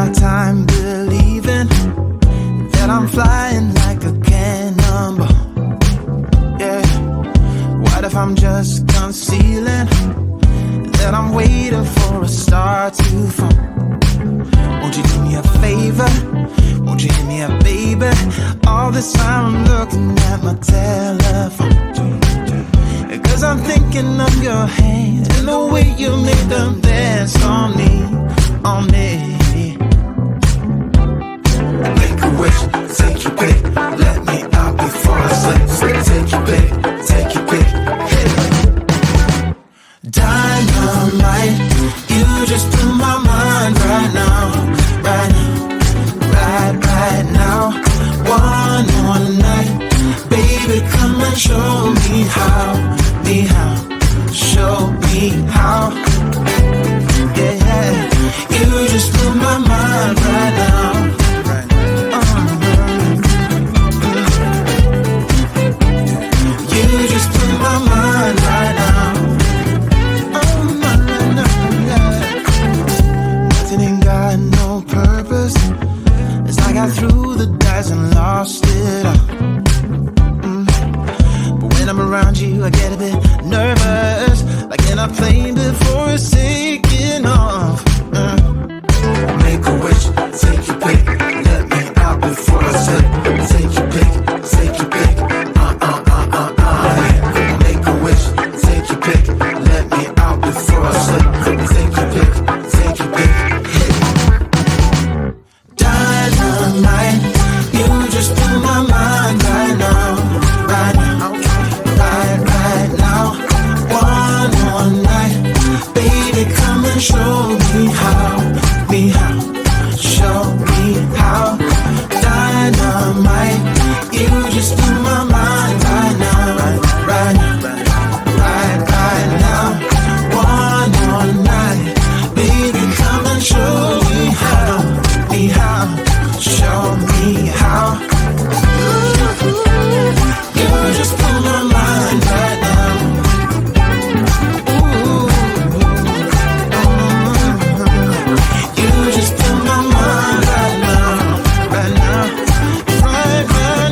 my time believing that I'm flying like a cannonball. Yeah. What if I'm just concealing that I'm waiting for a star to fall? Won't you do me a favor? Won't you hit me up, baby? All this time I'm looking at my telephone, 'cause I'm thinking of your hands and the way you make them dance on me, on me. Make a wish, take your pick, let me out before I slip. Take your pick, take your pick, hit it. Dynamite, you just blew my mind right now, right now, right now. One more night, baby, come and show me how, show me how. Yeah, yeah, you just blew my mind right now. You just blew my mind right now. Nothing ain't got no purpose. It's like I threw the dice and lost it all. But when I'm around you, I get a bit nervous, like in a plane before it's taking off. Make a wish, take your pick, let me out before I slip. Take your pick, take your pick. Make a wish, take your pick, let me out before I slip. Take your pick, take your pick. Dynamite, you just blew my mind right now, right now, right now. One more night, baby, come and show me how, show me how. Dynamite, you just blew my mind right now, right now, right now. One more night, baby, come and show me how, show me how. You just blew my mind right now. You just blew my mind right now, right now, right now.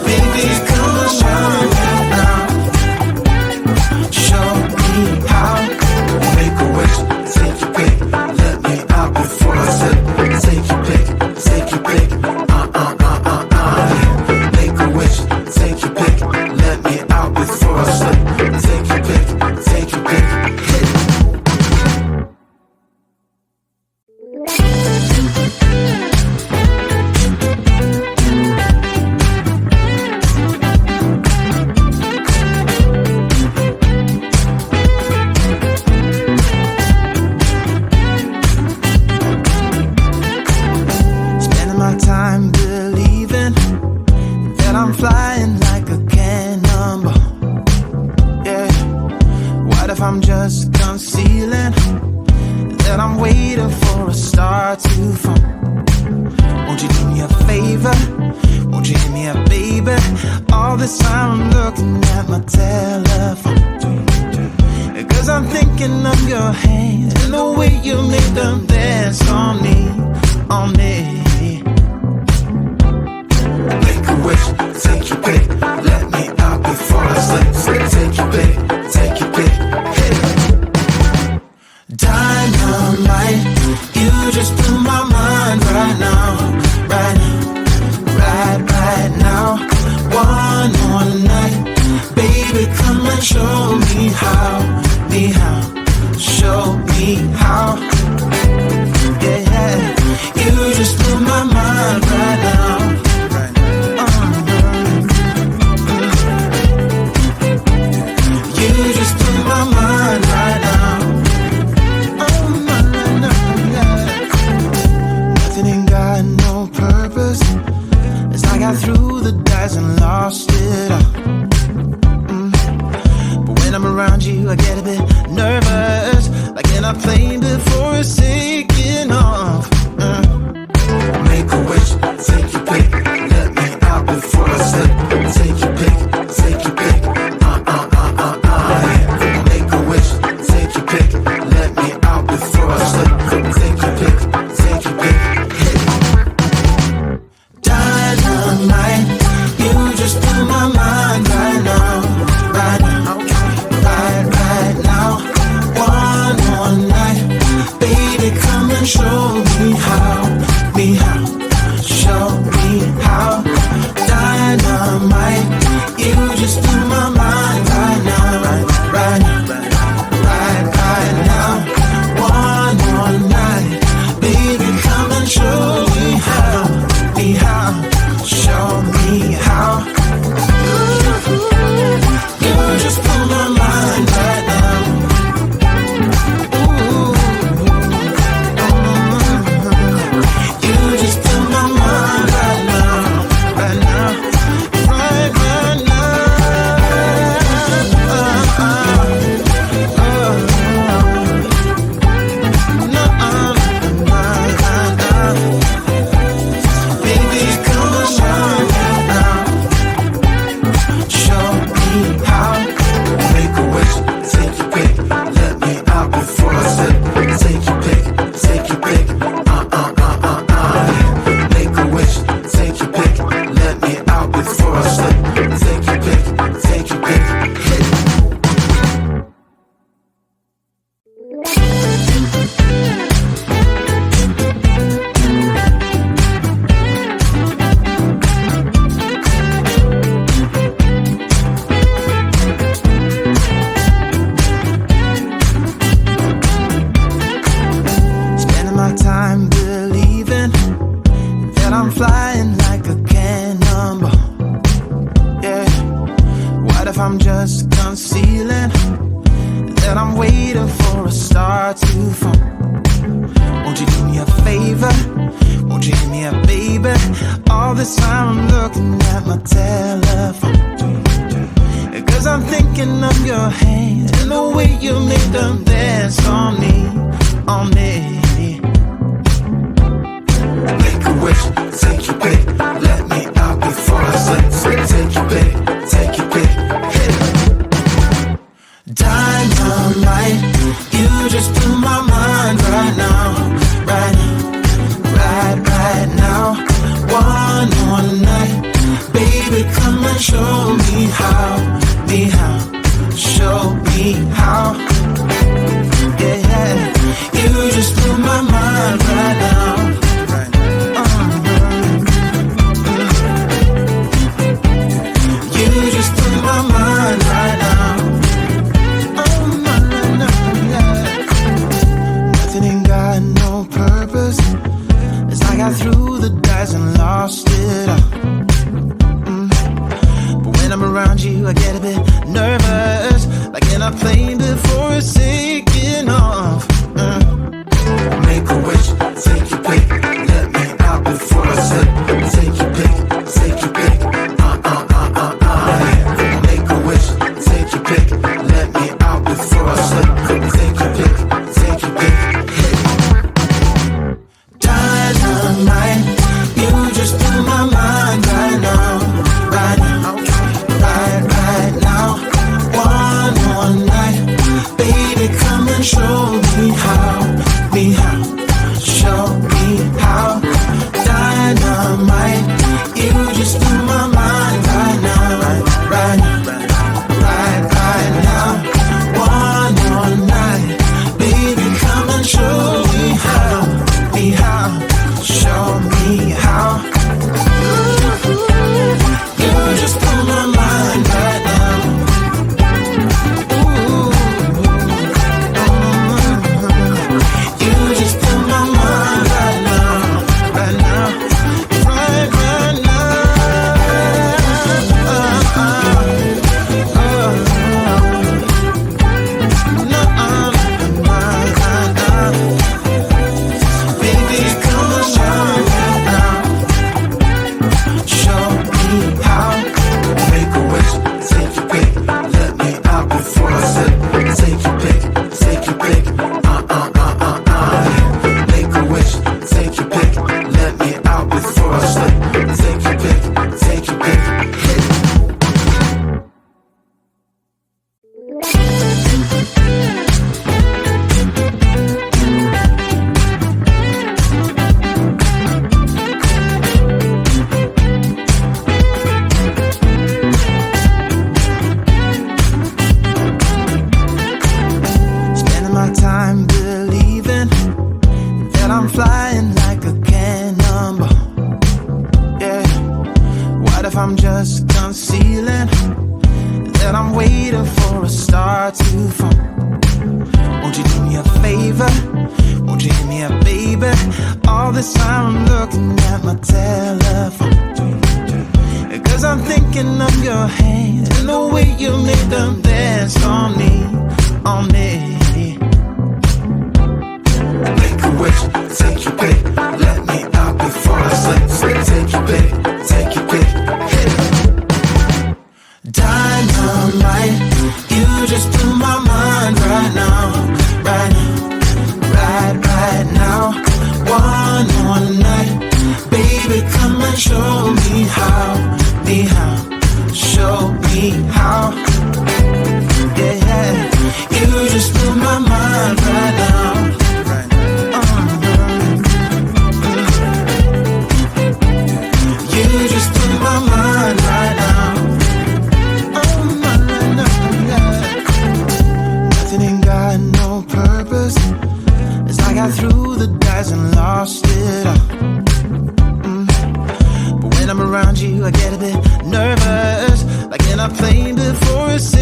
Baby, come and show me now, show me how. Make a wish, take your pick, let me out before I slip. Take your pick, take your pick. Make a wish, take your pick, let me out before I slip. Take your pick, take your pick. Spending my time believing that I'm flying like a cannonball. Yeah. What if I'm just concealing that I'm waiting for a star to fall? Won't you do me a favor? Won't you hit me up, baby? All this time I'm looking at my telephone, 'cause I'm thinking of your hands and the way you make them dance on me, on me. Make a wish, take your pick, let me out before I slip. Take your pick, take your pick, hit it. Dynamite, you just blew my mind right now, right now, right now. One more night, baby, come and show me how, show me how. Yeah, yeah, you just blew my mind right now. You just blew my mind right now. Nothing ain't got no purpose. It's like I threw the dice and lost it all. But when I'm around you, I get a bit nervous, like in a plane before it's taking off. Make a wish, take your pick, let me out before I slip. baby. All this time I'm looking at my telephone, 'cause I'm thinking of your hand and the way you make them dance on me, on me. Make a wish, take your pick, let me out before I slip. Take your pick, take your pick, hit it. Dynamite, you just blew my mind right now, right now, right now. One more night, baby, come and show me how, show me how. Yeah, you just blew my mind right now. You just blew my mind right now. Oh, no, yeah. Nothing ain't got no purpose. As I got through the dice and lost it all. But when I'm around you, I get a bit nervous, like in a plane before it's taking off. Make a wish, take your pick, let me out before I slip. Take your pick, take your pick. Make a wish, take your pick, let me out before I slip. Take your pick, take your pick. Dynamite, you just blew my mind right now, right now, right now. One more night, baby, come and show me how, show me how. Dynamite, you just blew my mind right now, right now. One more night, baby, come and show me how, show me how. You just blew my mind right now. You just blew my mind right now, right now, right now. Baby, come and show me now, show me how. Make a wish, take your pick, let me out before I slip. Take your pick, take your pick, Make a wish, take your pick, let me out before I slip. Take your pick, take your pick, hit it. Spending my time believing that I'm flying like a cannonball. Yeah, what if I'm just concealing that I'm waiting for a star to fall? Won't you do me a favor? Won't you hit me up, baby? All this time I'm looking at my telephone, 'cause I'm thinking of your hand and the way you make them dance on me, on me. Make a wish, take your pick, let me out before I slip. Take your pick, take your pick, hit it. Dynamite, you just blew my mind right now, right now. One more night, baby, come and show me how, show me how. Yeah, you just blew my mind right now. You just blew my mind right now. Oh, no, yeah. Nothing ain't got no purpose. As I got through the dice and lost it all. But when I'm around you, I get a bit nervous, like in a plane before it's